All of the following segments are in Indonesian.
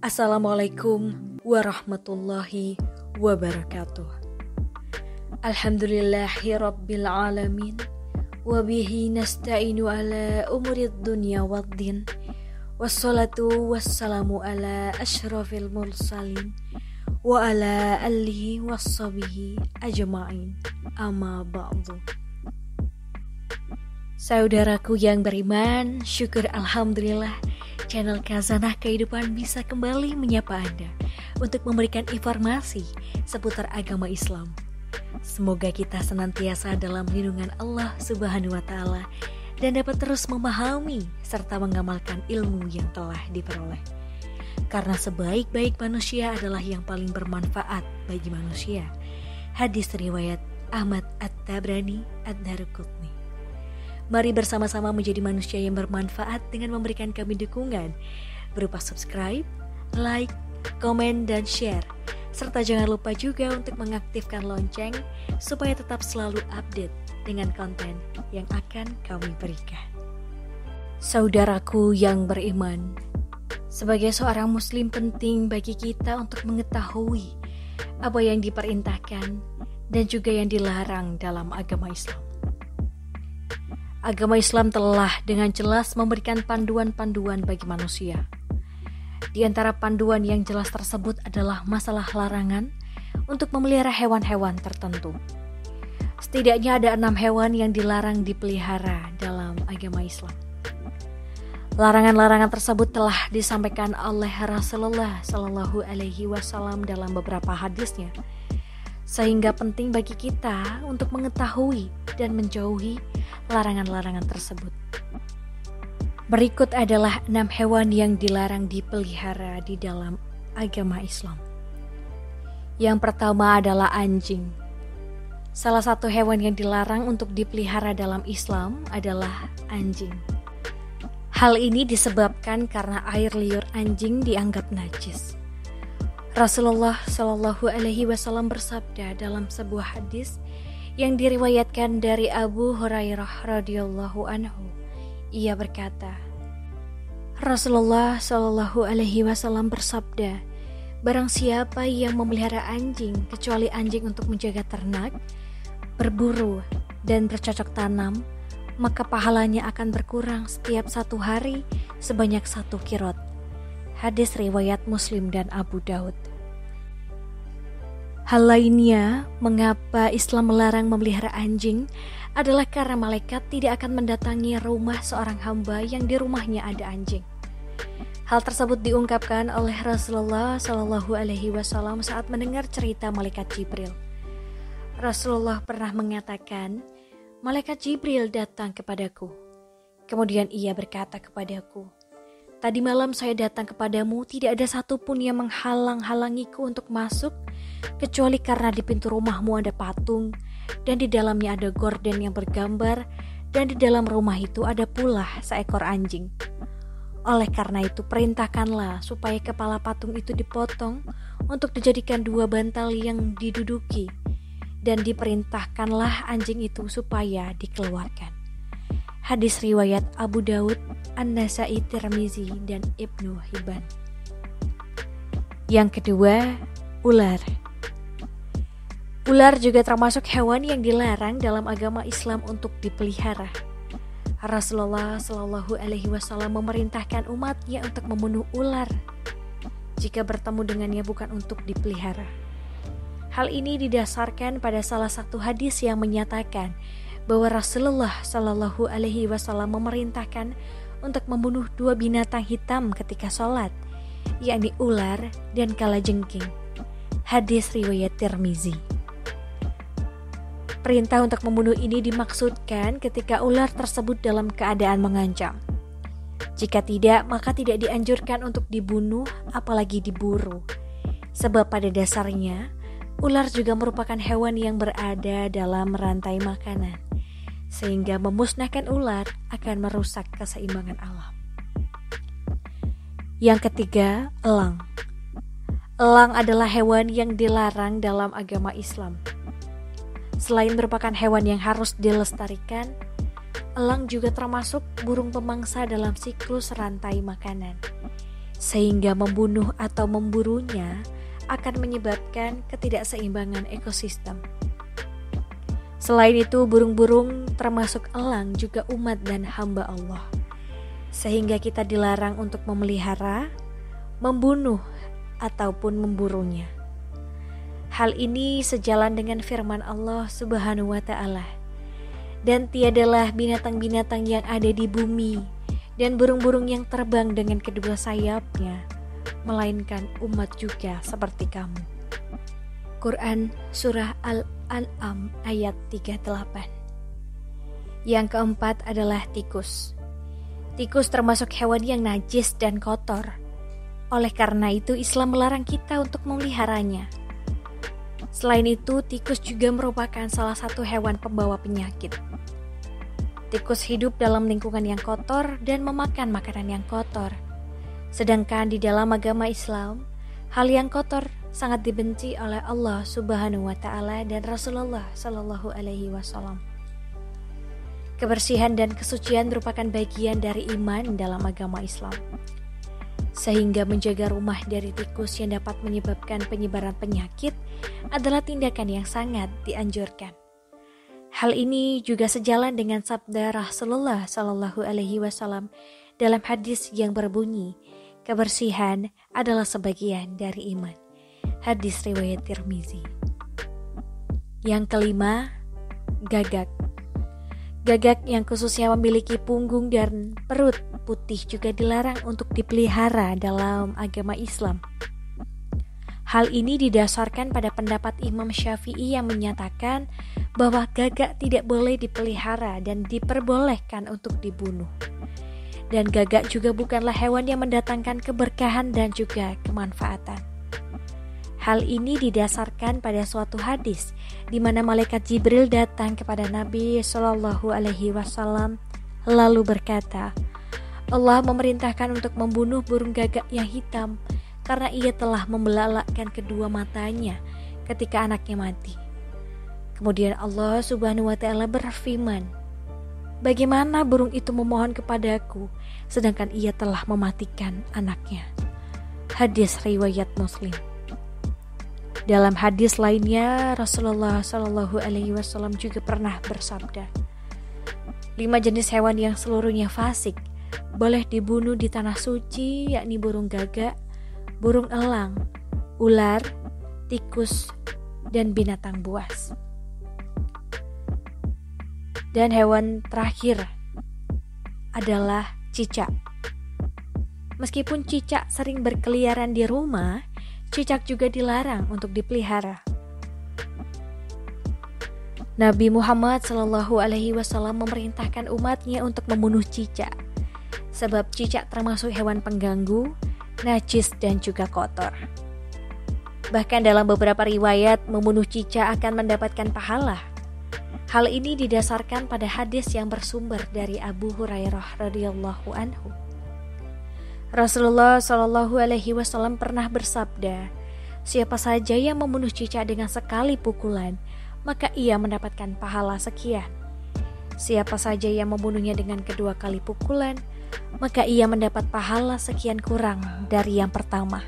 Assalamualaikum warahmatullahi wabarakatuh. Alhamdulillahi rabbil alamin. Wabihi nasta'inu ala umurid dunya waddin. Wassalatu wassalamu ala ashrafil mursalin. Wa ala alihi wassabihi ajma'in. Amma ba'du. Saudaraku yang beriman, syukur alhamdulillah channel Khazanah Kehidupan bisa kembali menyapa Anda untuk memberikan informasi seputar agama Islam. Semoga kita senantiasa dalam lindungan Allah Subhanahu wa Ta'ala dan dapat terus memahami serta mengamalkan ilmu yang telah diperoleh. Karena sebaik-baik manusia adalah yang paling bermanfaat bagi manusia. Hadis riwayat Ahmad At-Tabrani Ad-Daraqutni. Mari bersama-sama menjadi manusia yang bermanfaat dengan memberikan kami dukungan berupa subscribe, like, komen, dan share. Serta jangan lupa juga untuk mengaktifkan lonceng supaya tetap selalu update dengan konten yang akan kami berikan. Saudaraku yang beriman, sebagai seorang muslim penting bagi kita untuk mengetahui apa yang diperintahkan dan juga yang dilarang dalam agama Islam. Agama Islam telah dengan jelas memberikan panduan-panduan bagi manusia. Di antara panduan yang jelas tersebut adalah masalah larangan untuk memelihara hewan-hewan tertentu. Setidaknya ada 6 hewan yang dilarang dipelihara dalam agama Islam. Larangan-larangan tersebut telah disampaikan oleh Rasulullah Shallallahu Alaihi Wasallam dalam beberapa hadisnya, sehingga penting bagi kita untuk mengetahui dan menjauhi larangan-larangan tersebut. Berikut adalah 6 hewan yang dilarang dipelihara di dalam agama Islam. Yang pertama adalah anjing. Salah satu hewan yang dilarang untuk dipelihara dalam Islam adalah anjing. Hal ini disebabkan karena air liur anjing dianggap najis. Rasulullah Shallallahu Alaihi Wasallam bersabda dalam sebuah hadis yang diriwayatkan dari Abu Hurairah radhiyallahu anhu. Ia berkata, Rasulullah Shallallahu Alaihi Wasallam bersabda, barang siapa yang memelihara anjing kecuali anjing untuk menjaga ternak, berburu dan bercocok tanam, maka pahalanya akan berkurang setiap 1 hari sebanyak 1 kirot. Hadis riwayat Muslim dan Abu Daud. Hal lainnya, mengapa Islam melarang memelihara anjing adalah karena malaikat tidak akan mendatangi rumah seorang hamba yang di rumahnya ada anjing. Hal tersebut diungkapkan oleh Rasulullah Shallallahu Alaihi Wasallam saat mendengar cerita malaikat Jibril. Rasulullah pernah mengatakan, malaikat Jibril datang kepadaku. Kemudian ia berkata kepadaku, tadi malam saya datang kepadamu, tidak ada satupun yang menghalang-halangiku untuk masuk, kecuali karena di pintu rumahmu ada patung, dan di dalamnya ada gorden yang bergambar, dan di dalam rumah itu ada pula seekor anjing. Oleh karena itu perintahkanlah supaya kepala patung itu dipotong untuk dijadikan 2 bantal yang diduduki, dan diperintahkanlah anjing itu supaya dikeluarkan. Hadis riwayat Abu Daud, An-Nasai, Tirmizi, dan Ibnu Hibban. Yang kedua, ular. Ular juga termasuk hewan yang dilarang dalam agama Islam untuk dipelihara. Rasulullah Shallallahu Alaihi Wasallam memerintahkan umatnya untuk membunuh ular jika bertemu dengannya bukan untuk dipelihara. Hal ini didasarkan pada salah satu hadis yang menyatakan bahwa Rasulullah Shallallahu Alaihi Wasallam memerintahkan untuk membunuh 2 binatang hitam ketika sholat, yakni ular dan kalajengking. Hadis riwayat Tirmizi. Perintah untuk membunuh ini dimaksudkan ketika ular tersebut dalam keadaan mengancam. Jika tidak, maka tidak dianjurkan untuk dibunuh, apalagi diburu. Sebab pada dasarnya, ular juga merupakan hewan yang berada dalam rantai makanan, sehingga memusnahkan ular akan merusak keseimbangan alam. Yang ketiga, elang. Elang adalah hewan yang dilarang dalam agama Islam. Selain merupakan hewan yang harus dilestarikan, elang juga termasuk burung pemangsa dalam siklus rantai makanan. sehingga membunuh atau memburunya akan menyebabkan ketidakseimbangan ekosistem. Selain itu, burung-burung termasuk elang juga umat dan hamba Allah, sehingga kita dilarang untuk memelihara, membunuh, ataupun memburunya. Hal ini sejalan dengan firman Allah Subhanahu wa Ta'ala, dan tiadalah binatang-binatang yang ada di bumi dan burung-burung yang terbang dengan kedua sayapnya, melainkan umat juga seperti kamu. Quran Surah Al-An'am ayat 38. Yang keempat adalah tikus. Tikus termasuk hewan yang najis dan kotor. Oleh karena itu Islam melarang kita untuk memeliharanya. Selain itu, tikus juga merupakan salah satu hewan pembawa penyakit. Tikus hidup dalam lingkungan yang kotor dan memakan makanan yang kotor. Sedangkan di dalam agama Islam, hal yang kotor sangat dibenci oleh Allah Subhanahu wa Ta'ala dan Rasulullah Sallallahu Alaihi Wasallam. Kebersihan dan kesucian merupakan bagian dari iman dalam agama Islam, sehingga menjaga rumah dari tikus yang dapat menyebabkan penyebaran penyakit adalah tindakan yang sangat dianjurkan. Hal ini juga sejalan dengan sabda Rasulullah Sallallahu Alaihi Wasallam dalam hadis yang berbunyi, kebersihan adalah sebagian dari iman. Hadis riwayat Tirmizi. Yang kelima, gagak. Gagak yang khususnya memiliki punggung dan perut putih juga dilarang untuk dipelihara dalam agama Islam. Hal ini didasarkan pada pendapat Imam Syafi'i yang menyatakan bahwa gagak tidak boleh dipelihara dan diperbolehkan untuk dibunuh. Dan gagak juga bukanlah hewan yang mendatangkan keberkahan dan juga kemanfaatan. Hal ini didasarkan pada suatu hadis di mana malaikat Jibril datang kepada Nabi Shallallahu Alaihi Wasallam lalu berkata, Allah memerintahkan untuk membunuh burung gagak yang hitam karena ia telah membelalakkan kedua matanya ketika anaknya mati. Kemudian Allah Subhanahu wa Ta'ala berfirman, bagaimana burung itu memohon kepadaku sedangkan ia telah mematikan anaknya. Hadis riwayat Muslim. Dalam hadis lainnya, Rasulullah Shallallahu Alaihi Wasallam juga pernah bersabda, 5 jenis hewan yang seluruhnya fasik boleh dibunuh di tanah suci, yakni burung gagak, burung elang, ular, tikus, dan binatang buas. Dan hewan terakhir adalah cicak. Meskipun cicak sering berkeliaran di rumah, cicak juga dilarang untuk dipelihara. Nabi Muhammad Sallallahu Alaihi Wasallam memerintahkan umatnya untuk membunuh cicak, sebab cicak termasuk hewan pengganggu, najis dan juga kotor. Bahkan dalam beberapa riwayat, membunuh cicak akan mendapatkan pahala. Hal ini didasarkan pada hadis yang bersumber dari Abu Hurairah radhiyallahu anhu. Rasulullah Shallallahu Alaihi Wasallam pernah bersabda, siapa saja yang membunuh cicak dengan sekali pukulan, maka ia mendapatkan pahala sekian. Siapa saja yang membunuhnya dengan kedua kali pukulan, maka ia mendapat pahala sekian kurang dari yang pertama.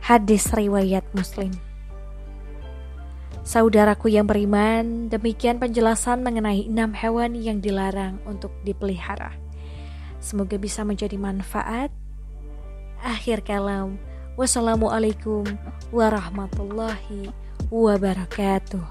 Hadis riwayat Muslim. Saudaraku yang beriman, demikian penjelasan mengenai 6 hewan yang dilarang untuk dipelihara. Semoga bisa menjadi manfaat. Akhir kalam, wassalamualaikum warahmatullahi wabarakatuh.